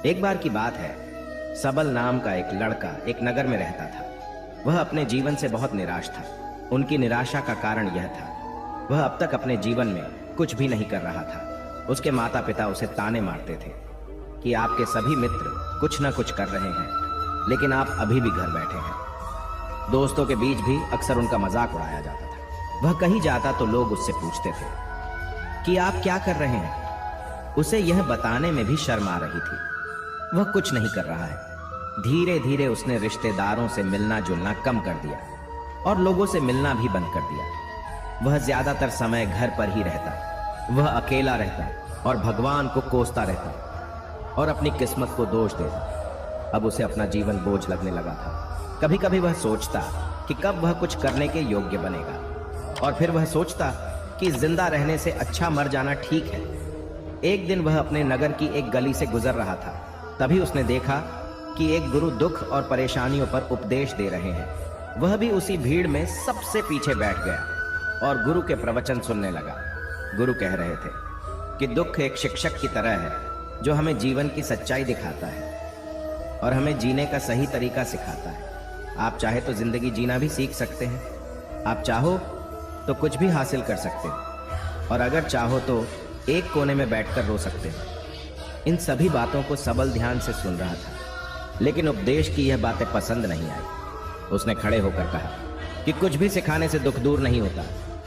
एक बार की बात है, सबल नाम का एक लड़का एक नगर में रहता था। वह अपने जीवन से बहुत निराश था। उनकी निराशा का कारण यह था, वह अब तक अपने जीवन में कुछ भी नहीं कर रहा था। उसके माता पिता उसे ताने मारते थे कि आपके सभी मित्र कुछ न कुछ कर रहे हैं, लेकिन आप अभी भी घर बैठे हैं। दोस्तों के बीच भी अक्सर उनका मजाक उड़ाया जाता था। वह कहीं जाता तो लोग उससे पूछते थे कि आप क्या कर रहे हैं। उसे यह बताने में भी शर्म आ रही थी। वह कुछ नहीं कर रहा है। धीरे धीरे उसने रिश्तेदारों से मिलना जुलना कम कर दिया और लोगों से मिलना भी बंद कर दिया। वह ज्यादातर समय घर पर ही रहता। वह अकेला रहता और भगवान को कोसता रहता और अपनी किस्मत को दोष देता। अब उसे अपना जीवन बोझ लगने लगा था। कभी कभी वह सोचता कि कब वह कुछ करने के योग्य बनेगा, और फिर वह सोचता कि जिंदा रहने से अच्छा मर जाना ठीक है। एक दिन वह अपने नगर की एक गली से गुजर रहा था। तभी उसने देखा कि एक गुरु दुख और परेशानियों पर उपदेश दे रहे हैं। वह भी उसी भीड़ में सबसे पीछे बैठ गया और गुरु के प्रवचन सुनने लगा। गुरु कह रहे थे कि दुख एक शिक्षक की तरह है जो हमें जीवन की सच्चाई दिखाता है और हमें जीने का सही तरीका सिखाता है। आप चाहे तो जिंदगी जीना भी सीख सकते हैं। आप चाहो तो कुछ भी हासिल कर सकते हो, और अगर चाहो तो एक कोने में बैठकर रो सकते हो। इन सभी बातों को सबल ध्यान से सुन रहा था, लेकिन उपदेश की यह बातें पसंद नहीं आई। उसने खड़े होकर कहा कि कुछ भी सिखाने से दुख दूर नहीं होता,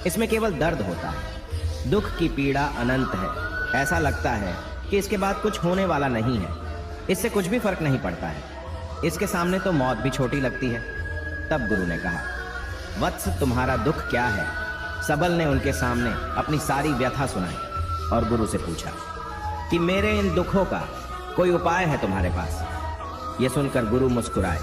इसमें केवल दर्द होता है। दुख की पीड़ा अनंत है। ऐसा लगता है कि इसके बाद कुछ होने वाला नहीं है। इससे कुछ भी फर्क नहीं पड़ता है। इसके सामने तो मौत भी छोटी लगती है। तब गुरु ने कहा, वत्स, तुम्हारा दुख क्या है? सबल ने उनके सामने अपनी सारी व्यथा सुनाई और गुरु से पूछा कि मेरे इन दुखों का कोई उपाय है तुम्हारे पास? यह सुनकर गुरु मुस्कुराए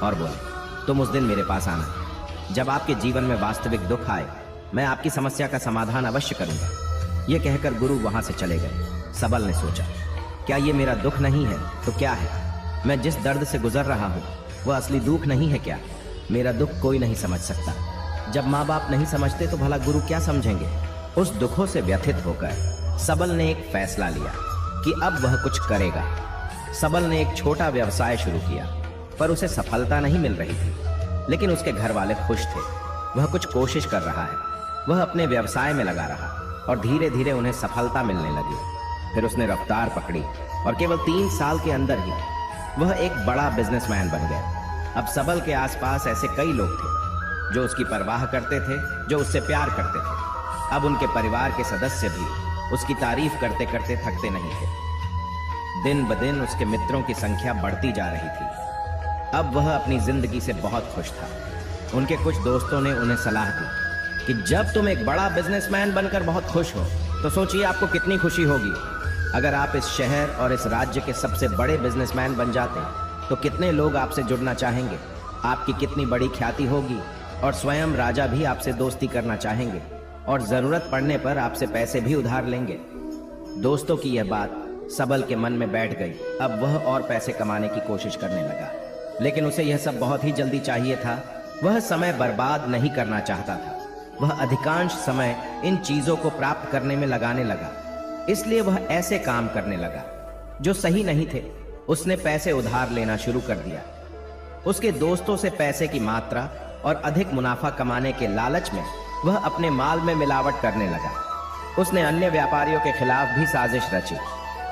और बोले, तुम उस दिन मेरे पास आना जब आपके जीवन में वास्तविक दुख आए। मैं आपकी समस्या का समाधान अवश्य करूंगा। यह कहकर गुरु वहां से चले गए। सबल ने सोचा, क्या ये मेरा दुख नहीं है तो क्या है? मैं जिस दर्द से गुजर रहा हूं वह असली दुख नहीं है क्या? मेरा दुख कोई नहीं समझ सकता। जब माँ बाप नहीं समझते तो भला गुरु क्या समझेंगे? उस दुखों से व्यथित होकर सबल ने एक फैसला लिया कि अब वह कुछ करेगा। सबल ने एक छोटा व्यवसाय शुरू किया, पर उसे सफलता नहीं मिल रही थी। लेकिन उसके घर वाले खुश थे। वह कुछ कोशिश कर रहा है। वह अपने व्यवसाय में लगा रहा और धीरे धीरे उन्हें सफलता मिलने लगी। फिर उसने रफ्तार पकड़ी और केवल 3 साल के अंदर ही वह एक बड़ा बिजनेसमैन बन गया। अब सबल के आसपास ऐसे कई लोग थे जो उसकी परवाह करते थे, जो उससे प्यार करते थे। अब उनके परिवार के सदस्य भी उसकी तारीफ करते करते थकते नहीं थे। दिन ब दिन उसके मित्रों की संख्या बढ़ती जा रही थी। अब वह अपनी जिंदगी से बहुत खुश था। उनके कुछ दोस्तों ने उन्हें सलाह दी कि जब तुम एक बड़ा बिजनेसमैन बनकर बहुत खुश हो तो सोचिए आपको कितनी खुशी होगी अगर आप इस शहर और इस राज्य के सबसे बड़े बिजनेसमैन बन जाते तो कितने लोग आपसे जुड़ना चाहेंगे। आपकी कितनी बड़ी ख्याति होगी और स्वयं राजा भी आपसे दोस्ती करना चाहेंगे और जरूरत पड़ने पर आपसे पैसे भी उधार लेंगे। दोस्तों की यह बात सबल के मन में बैठ गई। अब वह और पैसे कमाने की कोशिश करने लगा, लेकिन उसे यह सब बहुत ही जल्दी चाहिए था। वह समय बर्बाद नहीं करना चाहता था। वह अधिकांश समय इन चीजों को प्राप्त करने में लगाने लगा। इसलिए वह ऐसे काम करने लगा जो सही नहीं थे। उसने पैसे उधार लेना शुरू कर दिया। उसके दोस्तों से पैसे की मात्रा और अधिक मुनाफा कमाने के लालच में वह अपने माल में मिलावट करने लगा। उसने अन्य व्यापारियों के खिलाफ भी साजिश रची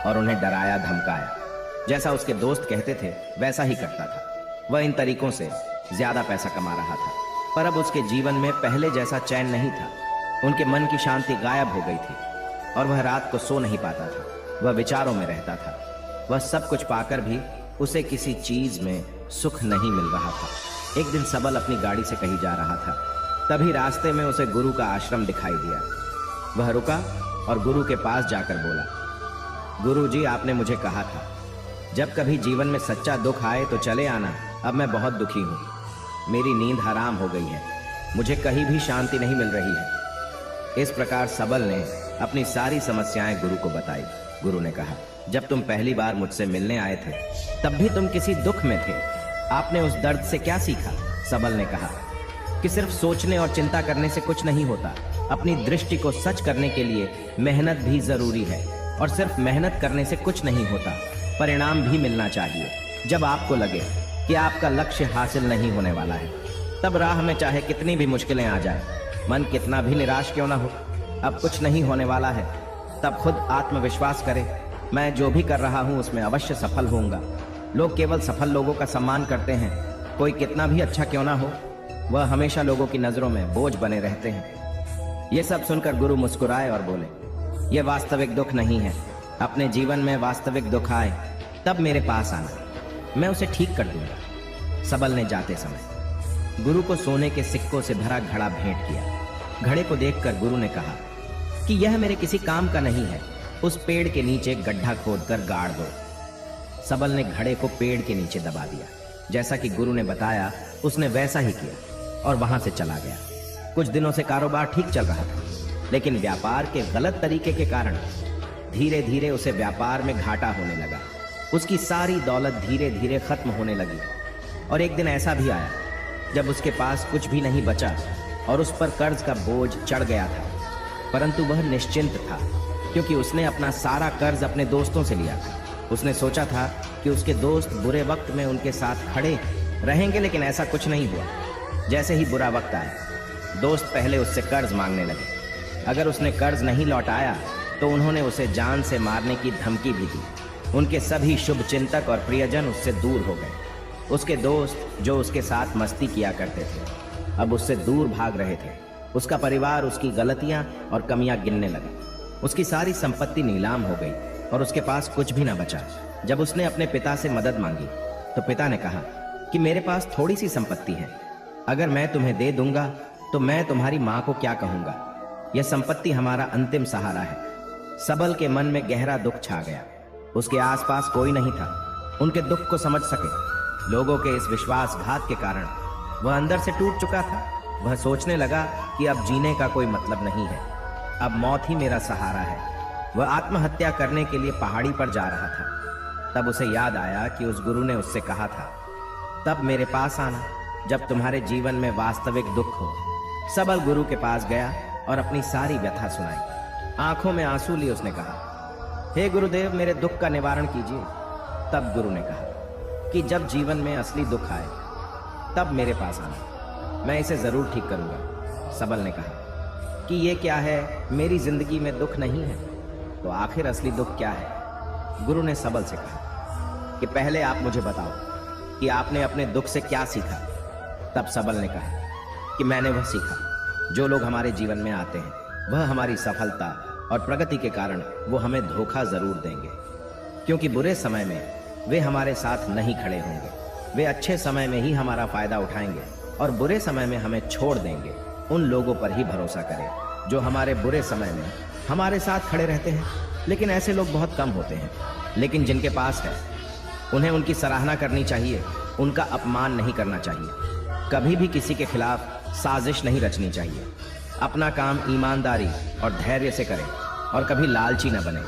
और उन्हें डराया धमकाया। जैसा उसके दोस्त कहते थे वैसा ही करता था। वह इन तरीकों से ज्यादा पैसा कमा रहा था, पर अब उसके जीवन में पहले जैसा चैन नहीं था। उनके मन की शांति गायब हो गई थी और वह रात को सो नहीं पाता था। वह विचारों में रहता था। वह सब कुछ पाकर भी उसे किसी चीज में सुख नहीं मिल रहा था। एक दिन सबल अपनी गाड़ी से कहीं जा रहा था। तभी रास्ते में उसे गुरु का आश्रम दिखाई दिया। वह रुका और गुरु के पास जाकर बोला, गुरु जी, आपने मुझे कहा था जब कभी जीवन में सच्चा दुख आए तो चले आना। अब मैं बहुत दुखी हूँ। मेरी नींद हराम हो गई है। मुझे कहीं भी शांति नहीं मिल रही है। इस प्रकार सबल ने अपनी सारी समस्याएं गुरु को बताई। गुरु ने कहा, जब तुम पहली बार मुझसे मिलने आए थे तब भी तुम किसी दुख में थे। आपने उस दर्द से क्या सीखा? सबल ने कहा कि सिर्फ सोचने और चिंता करने से कुछ नहीं होता। अपनी दृष्टि को सच करने के लिए मेहनत भी जरूरी है, और सिर्फ मेहनत करने से कुछ नहीं होता। परिणाम भी मिलना चाहिए। जब आपको लगे कि आपका लक्ष्य हासिल नहीं होने वाला है, तब राह में चाहे कितनी भी मुश्किलें आ जाए, मन कितना भी निराश क्यों ना हो, अब कुछ नहीं होने वाला है, तब खुद आत्मविश्वास करें, मैं जो भी कर रहा हूं उसमें अवश्य सफल होऊंगा। लोग केवल सफल लोगों का सम्मान करते हैं। कोई कितना भी अच्छा क्यों ना हो, वह हमेशा लोगों की नजरों में बोझ बने रहते हैं। ये सब सुनकर गुरु मुस्कुराए और बोले, यह वास्तविक दुख नहीं है। अपने जीवन में वास्तविक दुख आए तब मेरे पास आना, मैं उसे ठीक कर दूंगा। सबल ने जाते समय गुरु को सोने के सिक्कों से भरा घड़ा भेंट किया। घड़े को देखकर गुरु ने कहा कि यह मेरे किसी काम का नहीं है, उस पेड़ के नीचे एक गड्ढा खोदकर गाड़ दो। सबल ने घड़े को पेड़ के नीचे दबा दिया। जैसा कि गुरु ने बताया उसने वैसा ही किया और वहां से चला गया। कुछ दिनों से कारोबार ठीक चल रहा था, लेकिन व्यापार के गलत तरीके के कारण धीरे धीरे उसे व्यापार में घाटा होने लगा। उसकी सारी दौलत धीरे धीरे खत्म होने लगी और एक दिन ऐसा भी आया जब उसके पास कुछ भी नहीं बचा और उस पर कर्ज का बोझ चढ़ गया था। परंतु वह निश्चिंत था, क्योंकि उसने अपना सारा कर्ज अपने दोस्तों से लिया था। उसने सोचा था कि उसके दोस्त बुरे वक्त में उनके साथ खड़े रहेंगे, लेकिन ऐसा कुछ नहीं हुआ। जैसे ही बुरा वक्त आया, दोस्त पहले उससे कर्ज मांगने लगे। अगर उसने कर्ज नहीं लौटाया तो उन्होंने उसे जान से मारने की धमकी भी दी। उनके सभी शुभ चिंतक और प्रियजन उससे दूर हो गए। उसके दोस्त जो उसके साथ मस्ती किया करते थे, अब उससे दूर भाग रहे थे। उसका परिवार उसकी गलतियां और कमियां गिनने लगा। उसकी सारी संपत्ति नीलाम हो गई और उसके पास कुछ भी न बचा। जब उसने अपने पिता से मदद मांगी तो पिता ने कहा कि मेरे पास थोड़ी सी संपत्ति है, अगर मैं तुम्हें दे दूंगा तो मैं तुम्हारी माँ को क्या कहूंगा। यह संपत्ति हमारा अंतिम सहारा है। सबल के मन में गहरा दुख छा गया। उसके आसपास कोई नहीं था उनके दुख को समझ सके। लोगों के इस विश्वासघात के कारण वह अंदर से टूट चुका था। वह सोचने लगा कि अब जीने का कोई मतलब नहीं है, अब मौत ही मेरा सहारा है। वह आत्महत्या करने के लिए पहाड़ी पर जा रहा था। तब उसे याद आया कि उस गुरु ने उससे कहा था, तब मेरे पास आना जब तुम्हारे जीवन में वास्तविक दुख हो। सबल गुरु के पास गया और अपनी सारी व्यथा सुनाई। आंखों में आंसू लिए उसने कहा, हे गुरुदेव, मेरे दुख का निवारण कीजिए। तब गुरु ने कहा कि जब जीवन में असली दुख आए तब मेरे पास आना, मैं इसे जरूर ठीक करूंगा। सबल ने कहा कि ये क्या है, मेरी जिंदगी में दुख नहीं है तो आखिर असली दुख क्या है। गुरु ने सबल से कहा कि पहले आप मुझे बताओ कि आपने अपने दुख से क्या सीखा। तब सबल ने कहा कि मैंने वह सीखा, जो लोग हमारे जीवन में आते हैं वह हमारी सफलता और प्रगति के कारण वो हमें धोखा जरूर देंगे, क्योंकि बुरे समय में वे हमारे साथ नहीं खड़े होंगे। वे अच्छे समय में ही हमारा फायदा उठाएंगे और बुरे समय में हमें छोड़ देंगे। उन लोगों पर ही भरोसा करें जो हमारे बुरे समय में हमारे साथ खड़े रहते हैं। लेकिन ऐसे लोग बहुत कम होते हैं, लेकिन जिनके पास है उन्हें उनकी सराहना करनी चाहिए, उनका अपमान नहीं करना चाहिए। कभी भी किसी के खिलाफ साजिश नहीं रचनी चाहिए। अपना काम ईमानदारी और धैर्य से करें और कभी लालची न बने।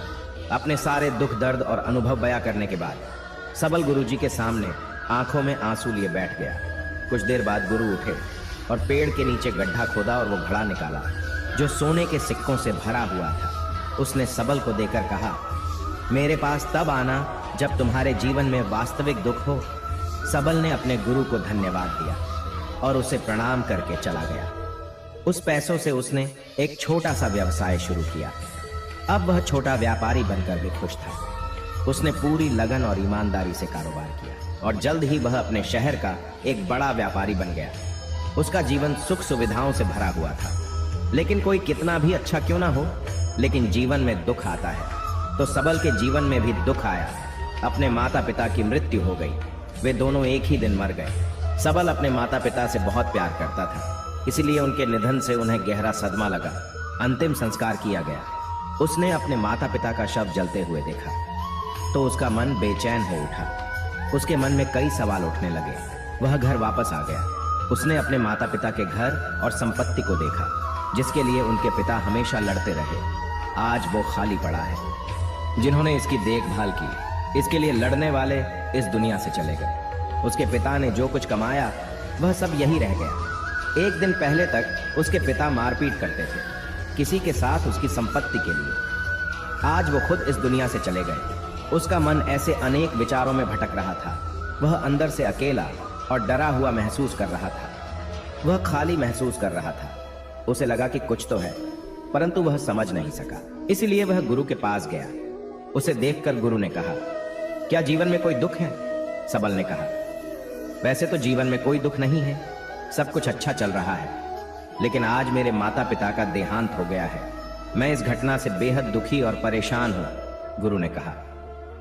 अपने सारे दुख दर्द और अनुभव बयां करने के बाद सबल गुरुजी के सामने आंखों में आंसू लिए बैठ गया। कुछ देर बाद गुरु उठे और पेड़ के नीचे गड्ढा खोदा और वो घड़ा निकाला जो सोने के सिक्कों से भरा हुआ था। उसने सबल को देकर कहा, मेरे पास तब आना जब तुम्हारे जीवन में वास्तविक दुख हो। सबल ने अपने गुरु को धन्यवाद दिया और उसे प्रणाम करके चला गया। उस पैसों से उसने एक छोटा सा व्यवसाय शुरू किया। अब वह छोटा व्यापारी बनकर भी खुश था। उसने पूरी लगन और ईमानदारी से कारोबार किया और जल्द ही वह अपने शहर का एक बड़ा व्यापारी बन गया। उसका जीवन सुख सुविधाओं से भरा हुआ था। लेकिन कोई कितना भी अच्छा क्यों ना हो, लेकिन जीवन में दुख आता है। तो सबल के जीवन में भी दुख आया। अपने माता पिता की मृत्यु हो गई। वे दोनों एक ही दिन मर गए। सबल अपने माता पिता से बहुत प्यार करता था, इसलिए उनके निधन से उन्हें गहरा सदमा लगा। अंतिम संस्कार किया गया। उसने अपने माता पिता का शव जलते हुए देखा तो उसका मन बेचैन हो उठा। उसके मन में कई सवाल उठने लगे। वह घर वापस आ गया। उसने अपने माता पिता के घर और संपत्ति को देखा, जिसके लिए उनके पिता हमेशा लड़ते रहे। आज वो खाली पड़ा है। जिन्होंने इसकी देखभाल की, इसके लिए लड़ने वाले इस दुनिया से चले गए। उसके पिता ने जो कुछ कमाया वह सब यही रह गया। एक दिन पहले तक उसके पिता मारपीट करते थे किसी के साथ उसकी संपत्ति के लिए। आज वो खुद इस दुनिया से चले गए। उसका मन ऐसे अनेक विचारों में भटक रहा था। वह अंदर से अकेला और डरा हुआ महसूस कर रहा था। वह खाली महसूस कर रहा था। उसे लगा कि कुछ तो है, परंतु वह समझ नहीं सका। इसलिए वह गुरु के पास गया। उसे देखकर गुरु ने कहा, क्या जीवन में कोई दुख है? सबल ने कहा, वैसे तो जीवन में कोई दुख नहीं है, सब कुछ अच्छा चल रहा है, लेकिन आज मेरे माता पिता का देहांत हो गया है। मैं इस घटना से बेहद दुखी और परेशान हूं। गुरु ने कहा,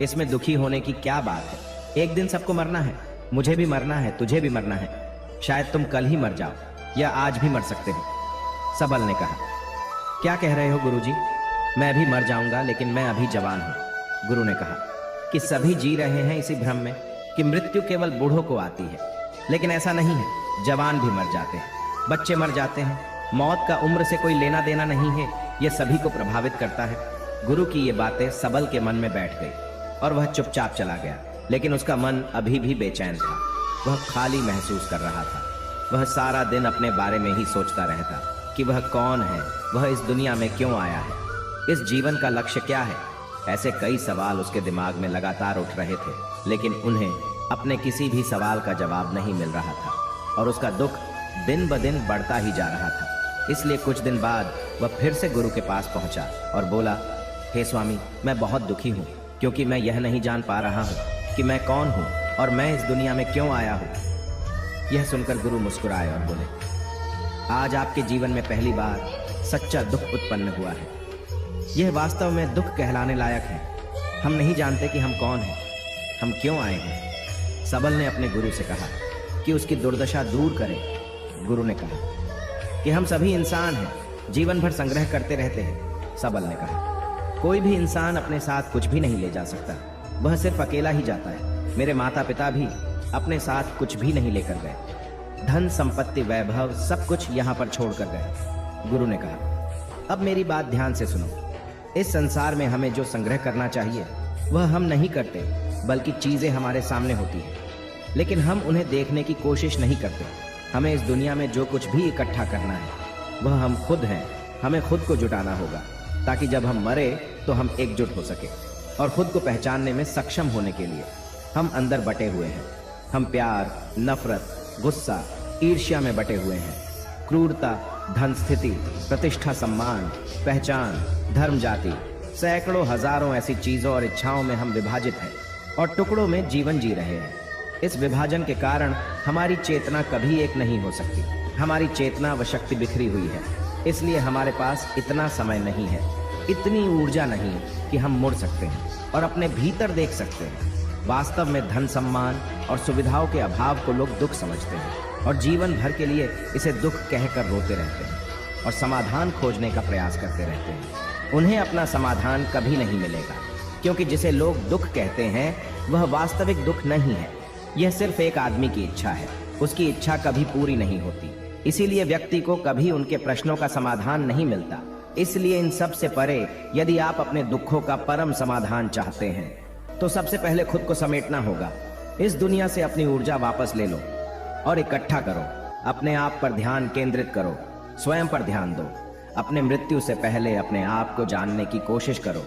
इसमें दुखी होने की क्या बात है? एक दिन सबको मरना है, मुझे भी मरना है, तुझे भी मरना है। शायद तुम कल ही मर जाओ या आज भी मर सकते हो। सबल ने कहा, क्या कह रहे हो गुरुजी? मैं भी मर जाऊंगा, लेकिन मैं अभी जवान हूं। गुरु ने कहा कि सभी जी रहे हैं इसी भ्रम में कि मृत्यु केवल बूढ़ों को आती है, लेकिन ऐसा नहीं है। जवान भी मर जाते हैं, बच्चे मर जाते हैं। मौत का उम्र से कोई लेना देना नहीं है, यह सभी को प्रभावित करता है। गुरु की ये बातें सबल के मन में बैठ गई और वह चुपचाप चला गया। लेकिन उसका मन अभी भी बेचैन था। वह खाली महसूस कर रहा था। वह सारा दिन अपने बारे में ही सोचता रहता कि वह कौन है, वह इस दुनिया में क्यों आया है, इस जीवन का लक्ष्य क्या है। ऐसे कई सवाल उसके दिमाग में लगातार उठ रहे थे, लेकिन उन्हें अपने किसी भी सवाल का जवाब नहीं मिल रहा था और उसका दुख दिन ब दिन बढ़ता ही जा रहा था। इसलिए कुछ दिन बाद वह फिर से गुरु के पास पहुंचा और बोला, हे स्वामी, मैं बहुत दुखी हूँ, क्योंकि मैं यह नहीं जान पा रहा हूँ कि मैं कौन हूँ और मैं इस दुनिया में क्यों आया हूँ। यह सुनकर गुरु मुस्कुराए और बोले, आज आपके जीवन में पहली बार सच्चा दुख उत्पन्न हुआ है। यह वास्तव में दुख कहलाने लायक है। हम नहीं जानते कि हम कौन हैं, हम क्यों आए हैं। सबल ने अपने गुरु से कहा कि उसकी दुर्दशा दूर करें। गुरु ने कहा कि हम सभी इंसान हैं, जीवन भर संग्रह करते रहते हैं। सबल ने कहा, कोई भी इंसान अपने साथ कुछ भी नहीं ले जा सकता, वह सिर्फ अकेला ही जाता है। मेरे माता पिता भी अपने साथ कुछ भी नहीं लेकर गए। धन संपत्ति वैभव सब कुछ यहाँ पर छोड़कर गए। गुरु ने कहा, अब मेरी बात ध्यान से सुनो। इस संसार में हमें जो संग्रह करना चाहिए वह हम नहीं करते, बल्कि चीजें हमारे सामने होती हैं, लेकिन हम उन्हें देखने की कोशिश नहीं करते। हमें इस दुनिया में जो कुछ भी इकट्ठा करना है वह हम खुद हैं। हमें खुद को जुटाना होगा ताकि जब हम मरे तो हम एकजुट हो सके और खुद को पहचानने में सक्षम होने के लिए। हम अंदर बटे हुए हैं। हम प्यार, नफरत, गुस्सा, ईर्ष्या में बटे हुए हैं। क्रूरता, धन, स्थिति, प्रतिष्ठा, सम्मान, पहचान, धर्म, जाति, सैकड़ों हजारों ऐसी चीजों और इच्छाओं में हम विभाजित हैं और टुकड़ों में जीवन जी रहे हैं। इस विभाजन के कारण हमारी चेतना कभी एक नहीं हो सकती। हमारी चेतना व शक्ति बिखरी हुई है, इसलिए हमारे पास इतना समय नहीं है, इतनी ऊर्जा नहीं कि हम मुड़ सकते हैं और अपने भीतर देख सकते हैं। वास्तव में धन, सम्मान और सुविधाओं के अभाव को लोग दुख समझते हैं और जीवन भर के लिए इसे दुख कहकर रोते रहते हैं और समाधान खोजने का प्रयास करते रहते हैं। उन्हें अपना समाधान कभी नहीं मिलेगा, क्योंकि जिसे लोग दुख कहते हैं वह वास्तविक दुख नहीं है। यह सिर्फ एक आदमी की इच्छा है। उसकी इच्छा कभी पूरी नहीं होती, इसीलिए व्यक्ति को कभी उनके प्रश्नों का समाधान नहीं मिलता। इसलिए इन सब से परे यदि आप अपने दुखों का परम समाधान चाहते हैं तो सबसे पहले खुद को समेटना होगा। इस दुनिया से अपनी ऊर्जा वापस ले लो और इकट्ठा करो। अपने आप पर ध्यान केंद्रित करो, स्वयं पर ध्यान दो। अपने मृत्यु से पहले अपने आप को जानने की कोशिश करो।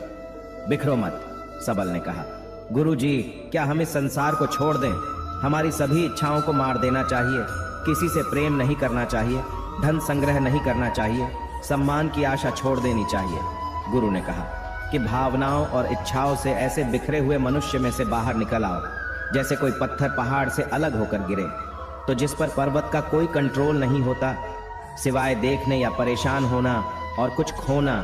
बिखरो मत, सबल ने कहा। गुरुजी, क्या हम इस संसार को छोड़ दें? हमारी सभी इच्छाओं को मार देना चाहिए। किसी से प्रेम नहीं करना चाहिए, धन संग्रह नहीं करना चाहिए, सम्मान की आशा छोड़ देनी चाहिए। गुरु ने कहा कि भावनाओं और इच्छाओं से ऐसे बिखरे हुए मनुष्य में से बाहर निकल आओ, जैसे कोई पत्थर पहाड़ से अलग होकर गिरे तो जिस पर पर्वत का कोई कंट्रोल नहीं होता सिवाय देखने या परेशान होना और कुछ खोना।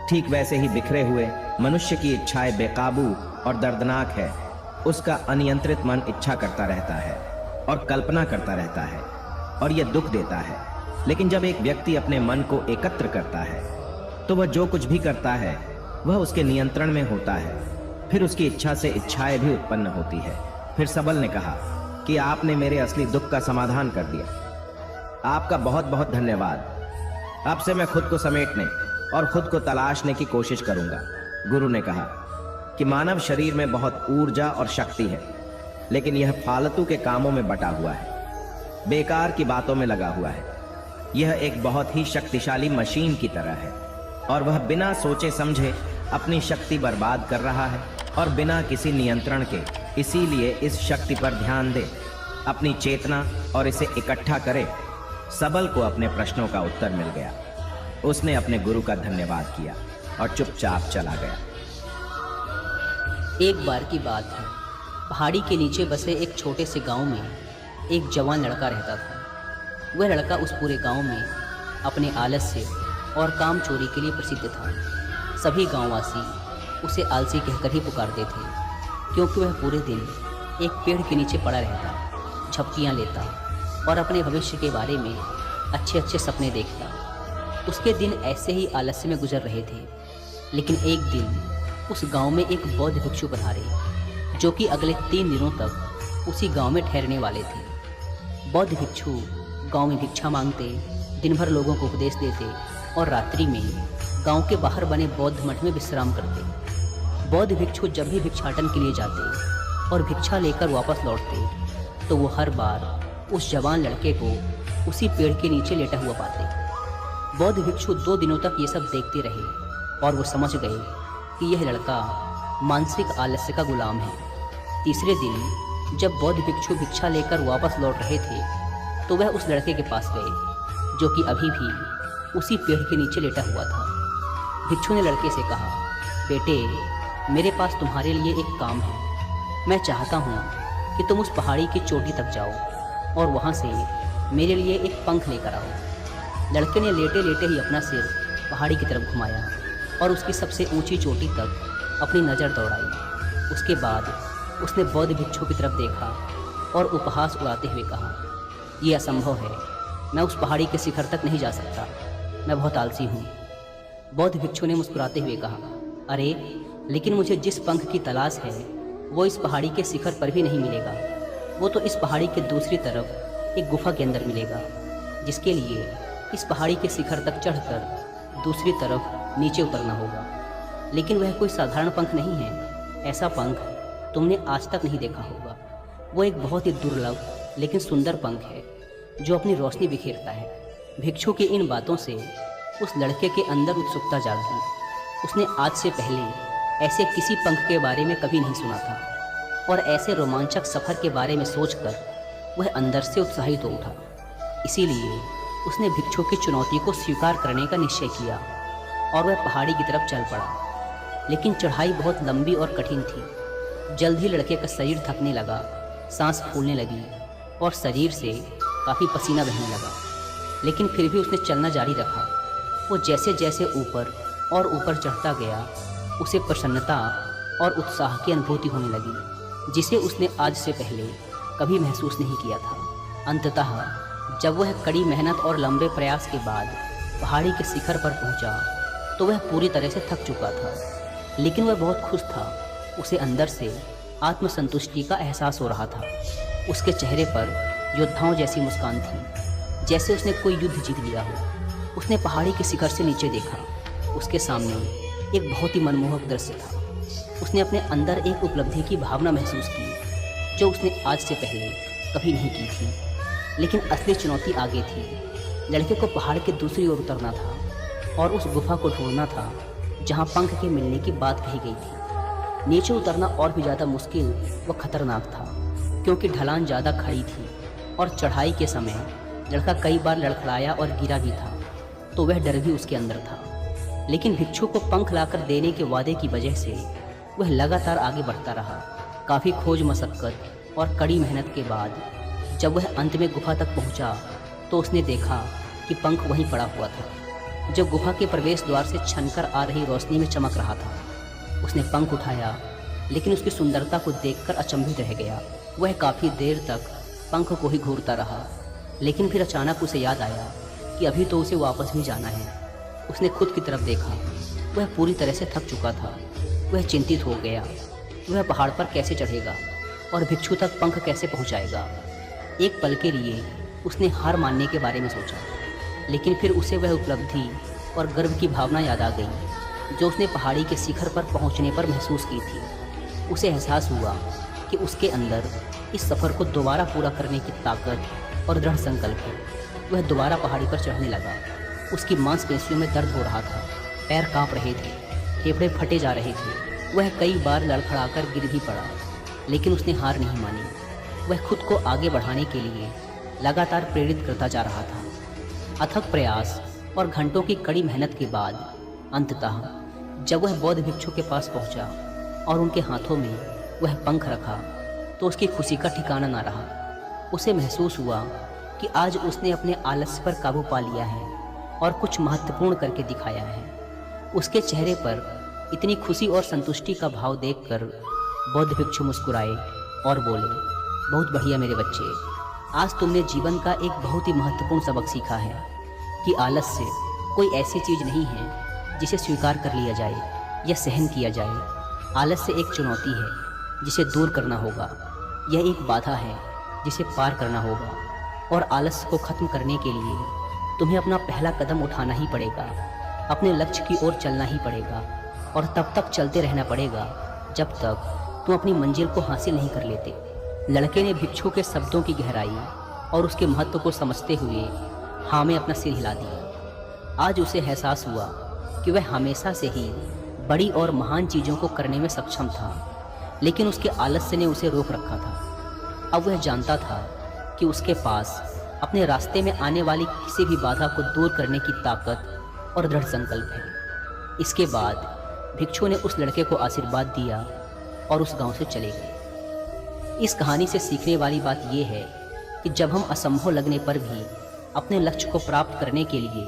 ठीक वैसे ही बिखरे हुए मनुष्य की इच्छाएं बेकाबू और दर्दनाक है। उसका अनियंत्रित मन इच्छा करता रहता है और कल्पना करता रहता है और यह दुख देता है। लेकिन जब एक व्यक्ति अपने मन को एकत्र करता है तो वह जो कुछ भी करता है वह उसके नियंत्रण में होता है। फिर उसकी इच्छा से इच्छाएं भी उत्पन्न होती है। फिर सबल ने कहा कि आपने मेरे असली दुख का समाधान कर दिया। आपका बहुत बहुत धन्यवाद। अब से मैं खुद को समेटने और खुद को तलाशने की कोशिश करूंगा। गुरु ने कहा कि मानव शरीर में बहुत ऊर्जा और शक्ति है, लेकिन यह फालतू के कामों में बटा हुआ है, बेकार की बातों में लगा हुआ है। यह एक बहुत ही शक्तिशाली मशीन की तरह है और वह बिना सोचे समझे अपनी शक्ति बर्बाद कर रहा है। और बिना किसी नियंत्रण के। इसीलिए इस शक्ति पर ध्यान दे, अपनी चेतना और इसे इकट्ठा करे। सबल को अपने प्रश्नों का उत्तर मिल गया। उसने अपने गुरु का धन्यवाद किया और चुपचाप चला गया। एक बार की बात है, पहाड़ी के नीचे बसे एक छोटे से गांव में एक जवान लड़का रहता था। वह लड़का उस पूरे गांव में अपने आलस्य और काम चोरी के लिए प्रसिद्ध था। सभी गांववासी उसे आलसी कहकर ही पुकारते थे, क्योंकि वह पूरे दिन एक पेड़ के नीचे पड़ा रहता, झपकियां लेता और अपने भविष्य के बारे में अच्छे अच्छे सपने देखता। उसके दिन ऐसे ही आलस्य में गुजर रहे थे। लेकिन एक दिन उस गांव में एक बौद्ध भिक्षु पधारे, जो कि अगले 3 दिनों तक उसी गांव में ठहरने वाले थे। बौद्ध भिक्षु गांव में भिक्षा मांगते, दिन भर लोगों को उपदेश देते और रात्रि में गांव के बाहर बने बौद्ध मठ में विश्राम करते। बौद्ध भिक्षु जब भी भिक्षाटन के लिए जाते और भिक्षा लेकर वापस लौटते, तो वो हर बार उस जवान लड़के को उसी पेड़ के नीचे लेटा हुआ पाते। बौद्ध भिक्षु 2 दिनों तक ये सब देखते रहे और वो समझ गए कि यह लड़का मानसिक आलस्य का गुलाम है। तीसरे दिन जब बौद्ध भिक्षु भिक्षा लेकर वापस लौट रहे थे, तो वह उस लड़के के पास गए, जो कि अभी भी उसी पेड़ के नीचे लेटा हुआ था। भिक्षु ने लड़के से कहा, बेटे, मेरे पास तुम्हारे लिए एक काम है। मैं चाहता हूँ कि तुम उस पहाड़ी की चोटी तक जाओ और वहाँ से मेरे लिए एक पंख लेकर आओ। लड़के ने लेटे लेटे ही अपना सिर पहाड़ी की तरफ घुमाया और उसकी सबसे ऊंची चोटी तक अपनी नज़र दौड़ाई। उसके बाद उसने बौद्ध भिक्षु की तरफ देखा और उपहास उड़ाते हुए कहा, यह असंभव है, मैं उस पहाड़ी के शिखर तक नहीं जा सकता, मैं बहुत आलसी हूँ। बौद्ध भिक्षु ने मुस्कुराते हुए कहा, अरे लेकिन मुझे जिस पंख की तलाश है वो इस पहाड़ी के शिखर पर भी नहीं मिलेगा। वो तो इस पहाड़ी के दूसरी तरफ एक गुफा के अंदर मिलेगा, जिसके लिए इस पहाड़ी के शिखर तक चढ़कर दूसरी तरफ नीचे उतरना होगा। लेकिन वह कोई साधारण पंख नहीं है। ऐसा पंख तुमने आज तक नहीं देखा होगा। वो एक बहुत ही दुर्लभ लेकिन सुंदर पंख है, जो अपनी रोशनी बिखेरता है। भिक्षु की इन बातों से उस लड़के के अंदर उत्सुकता जागी। उसने आज से पहले ऐसे किसी पंख के बारे में कभी नहीं सुना था और ऐसे रोमांचक सफ़र के बारे में सोचकर वह अंदर से उत्साहित हो उठा। इसीलिए उसने भिक्षु की चुनौती को स्वीकार करने का निश्चय किया और वह पहाड़ी की तरफ चल पड़ा। लेकिन चढ़ाई बहुत लंबी और कठिन थी। जल्द ही लड़के का शरीर थकने लगा, सांस फूलने लगी और शरीर से काफ़ी पसीना बहने लगा। लेकिन फिर भी उसने चलना जारी रखा। वो जैसे जैसे ऊपर और ऊपर चढ़ता गया, उसे प्रसन्नता और उत्साह की अनुभूति होने लगी, जिसे उसने आज से पहले कभी महसूस नहीं किया था। अंततः जब वह कड़ी मेहनत और लंबे प्रयास के बाद पहाड़ी के शिखर पर पहुंचा, तो वह पूरी तरह से थक चुका था, लेकिन वह बहुत खुश था। उसे अंदर से आत्मसंतुष्टि का एहसास हो रहा था। उसके चेहरे पर योद्धाओं जैसी मुस्कान थी, जैसे उसने कोई युद्ध जीत लिया हो। उसने पहाड़ी के शिखर से नीचे देखा। उसके सामने एक बहुत ही मनमोहक दृश्य था। उसने अपने अंदर एक उपलब्धि की भावना महसूस की, जो उसने आज से पहले कभी नहीं की थी। लेकिन असली चुनौती आगे थी। लड़के को पहाड़ के दूसरी ओर उतरना था और उस गुफा को ढूंढना था जहां पंख के मिलने की बात कही गई थी। नीचे उतरना और भी ज़्यादा मुश्किल व खतरनाक था, क्योंकि ढलान ज़्यादा खड़ी थी और चढ़ाई के समय लड़का कई बार लड़खड़ाया और गिरा भी था, तो वह डर भी उसके अंदर था। लेकिन भिक्षु को पंख लाकर देने के वादे की वजह से वह लगातार आगे बढ़ता रहा। काफ़ी खोज मशक्क़त और कड़ी मेहनत के बाद जब वह अंत में गुफा तक पहुंचा, तो उसने देखा कि पंख वहीं पड़ा हुआ था, जो गुफा के प्रवेश द्वार से छनकर आ रही रोशनी में चमक रहा था। उसने पंख उठाया, लेकिन उसकी सुंदरता को देखकर अचंभित रह गया। वह काफ़ी देर तक पंख को ही घूरता रहा, लेकिन फिर अचानक उसे याद आया कि अभी तो उसे वापस भी जाना है। उसने खुद की तरफ देखा। वह पूरी तरह से थक चुका था। वह चिंतित हो गया। वह पहाड़ पर कैसे चढ़ेगा और भिक्षु तक पंख कैसे पहुंचाएगा। एक पल के लिए उसने हार मानने के बारे में सोचा, लेकिन फिर उसे वह उपलब्धि और गर्व की भावना याद आ गई जो उसने पहाड़ी के शिखर पर पहुंचने पर महसूस की थी। उसे एहसास हुआ कि उसके अंदर इस सफ़र को दोबारा पूरा करने की ताकत और दृढ़ संकल्प है। वह दोबारा पहाड़ी पर चढ़ने लगा। उसकी मांसपेशियों में दर्द हो रहा था, पैर कांप रहे थे, फेफड़े फटे जा रहे थे वह कई बार लड़खड़ाकर गिर भी पड़ा, लेकिन उसने हार नहीं मानी। वह खुद को आगे बढ़ाने के लिए लगातार प्रेरित करता जा रहा था। अथक प्रयास और घंटों की कड़ी मेहनत के बाद अंततः जब वह बौद्ध भिक्षु के पास पहुंचा और उनके हाथों में वह पंख रखा, तो उसकी खुशी का ठिकाना ना रहा। उसे महसूस हुआ कि आज उसने अपने आलस्य पर काबू पा लिया है और कुछ महत्वपूर्ण करके दिखाया है। उसके चेहरे पर इतनी खुशी और संतुष्टि का भाव देखकर बौद्ध भिक्षु मुस्कुराए और बोले, बहुत बढ़िया मेरे बच्चे, आज तुमने जीवन का एक बहुत ही महत्वपूर्ण सबक सीखा है कि आलस्य कोई ऐसी चीज़ नहीं है जिसे स्वीकार कर लिया जाए या सहन किया जाए। आलस्य एक चुनौती है जिसे दूर करना होगा। यह एक बाधा है जिसे पार करना होगा, और आलस्य को ख़त्म करने के लिए तुम्हें अपना पहला कदम उठाना ही पड़ेगा। अपने लक्ष्य की ओर चलना ही पड़ेगा, और तब तक चलते रहना पड़ेगा जब तक तुम अपनी मंजिल को हासिल नहीं कर लेते। लड़के ने भिक्षु के शब्दों की गहराई और उसके महत्व को समझते हुए हाँ में अपना सिर हिला दिया। आज उसे एहसास हुआ कि वह हमेशा से ही बड़ी और महान चीज़ों को करने में सक्षम था, लेकिन उसके आलस्य ने उसे रोक रखा था। अब वह जानता था कि उसके पास अपने रास्ते में आने वाली किसी भी बाधा को दूर करने की ताकत और दृढ़ संकल्प है। इसके बाद भिक्षु ने उस लड़के को आशीर्वाद दिया और उस गांव से चले गए। इस कहानी से सीखने वाली बात यह है कि जब हम असंभव लगने पर भी अपने लक्ष्य को प्राप्त करने के लिए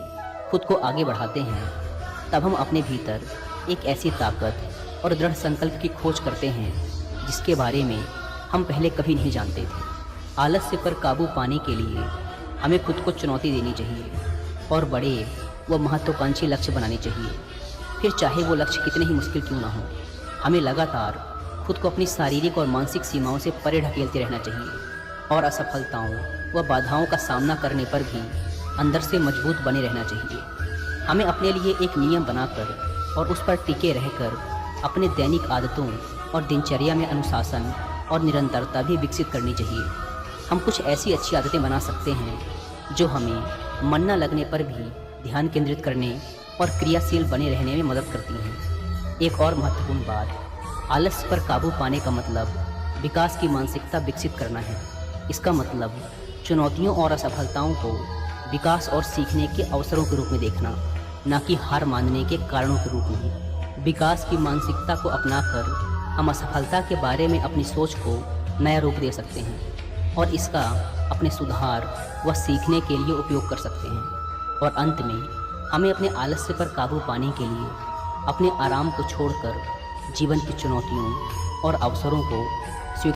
खुद को आगे बढ़ाते हैं, तब हम अपने भीतर एक ऐसी ताकत और दृढ़ संकल्प की खोज करते हैं जिसके बारे में हम पहले कभी नहीं जानते थे। आलस्य पर काबू पाने के लिए हमें खुद को चुनौती देनी चाहिए और बड़े व महत्वाकांक्षी लक्ष्य बनाने चाहिए। फिर चाहे वो लक्ष्य कितने ही मुश्किल क्यों ना हो, हमें लगातार खुद को अपनी शारीरिक और मानसिक सीमाओं से परे ढकेलते रहना चाहिए, और असफलताओं व बाधाओं का सामना करने पर भी अंदर से मजबूत बने रहना चाहिए। हमें अपने लिए एक नियम बनाकर और उस पर टिके रहकर अपने दैनिक आदतों और दिनचर्या में अनुशासन और निरंतरता भी विकसित करनी चाहिए। हम कुछ ऐसी अच्छी आदतें बना सकते हैं जो हमें मन न लगने पर भी ध्यान केंद्रित करने और क्रियाशील बने रहने में मदद करती हैं। एक और महत्वपूर्ण बात, आलस्य पर काबू पाने का मतलब विकास की मानसिकता विकसित करना है। इसका मतलब चुनौतियों और असफलताओं को विकास और सीखने के अवसरों के रूप में देखना, न कि हार मानने के कारणों के रूप में। विकास की मानसिकता को अपनाकर हम असफलता के बारे में अपनी सोच को नया रूप दे सकते हैं और इसका अपने सुधार व सीखने के लिए उपयोग कर सकते हैं। और अंत में हमें अपने आलस्य पर काबू पाने के लिए अपने आराम को छोड़कर जीवन की चुनौतियों और अवसरों को